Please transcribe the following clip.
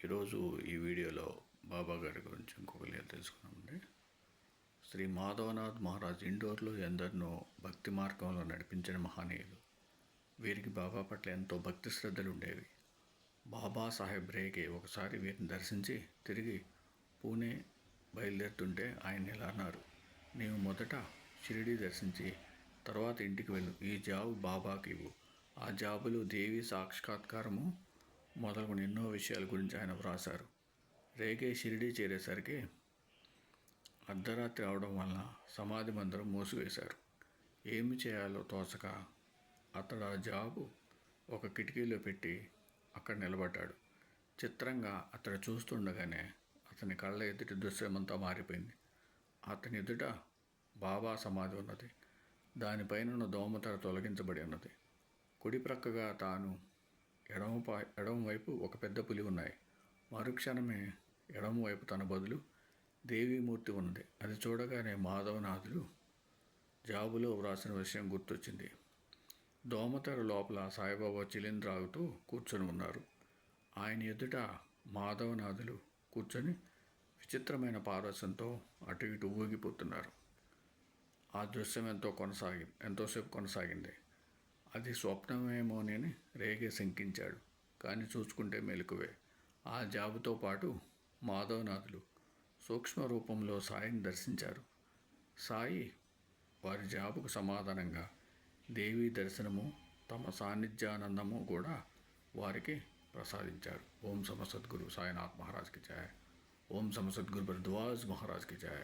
ఈరోజు ఈ వీడియోలో బాబా గారి గురించి ఇంకొక లీల తెలుసుకున్నామండి. శ్రీ మాధవనాథ్ మహారాజ్ ఇండోర్లో ఎందరినో భక్తి మార్గంలో నడిపించిన మహనీయులు. వీరికి బాబా పట్ల ఎంతో భక్తి శ్రద్ధలు ఉండేవి. బాబా సాహెబ్ రేగే ఒకసారి వీరిని దర్శించి తిరిగి పూణే బయలుదేరుతుంటే ఆయన ఇలా అన్నారు: నీవు మొదట షిరిడీ దర్శించి తర్వాత ఇంటికి వెళ్ళు. ఈ జాబు బాబాకి ఇవ్వు. ఆ జాబులో దేవి సాక్షాత్కారము మొదలగున ఎన్నో విషయాల గురించి ఆయన వ్రాశారు. రేగే షిరిడీ చేరేసరికి అర్ధరాత్రి అవడం వలన సమాధి మందిరం మూసివేశారు. ఏమి చేయాలో తోచక అతడు ఆ జాబు ఒక కిటికీలో పెట్టి అక్కడ నిలబడ్డాడు. చిత్రంగా అతడు చూస్తుండగానే అతని కళ్ళ ఎదుటి దృశ్యమంతా మారిపోయింది. అతని ఎదుట బాబా సమాధి ఉన్నది. దానిపైన దోమతెర తొలగించబడి ఉన్నది. కుడి ప్రక్కగా తాను, ఎడమవైపు ఒక పెద్ద పులి ఉన్నాయి. మరుక్షణమే ఎడమవైపు తన బదులు దేవీమూర్తి ఉన్నది. అది చూడగానే మాధవనాథులు జాబులో వ్రాసిన విషయం గుర్తొచ్చింది. దోమతెర లోపల సాయిబాబా చిలింద్రాగుతూ కూర్చొని ఉన్నారు. ఆయన ఎదుట మాధవనాథులు కూర్చొని విచిత్రమైన పారవశ్యంతో అటు ఇటు ఊగిపోతున్నారు. ఆ దృశ్యం ఎంతోసేపు కొనసాగింది. అది స్వప్నమేమోనని రేగే శంకించాడు. కానీ చూసుకుంటే మెలకువే. ఆ జాబుతో పాటు మాధవనాథులు సూక్ష్మ రూపంలో సాయిని దర్శించారు. సాయి వారి జాబుకు సమాధానంగా దేవీ దర్శనము, తమ సాన్నిధ్యానందము కూడా వారికి ప్రసాదించారు. ఓం సమసద్గురు సాయినాథ్ మహారాజ్కి జయ. ఓం సమసద్గురు భరద్వాజ్ మహారాజ్కి జయ.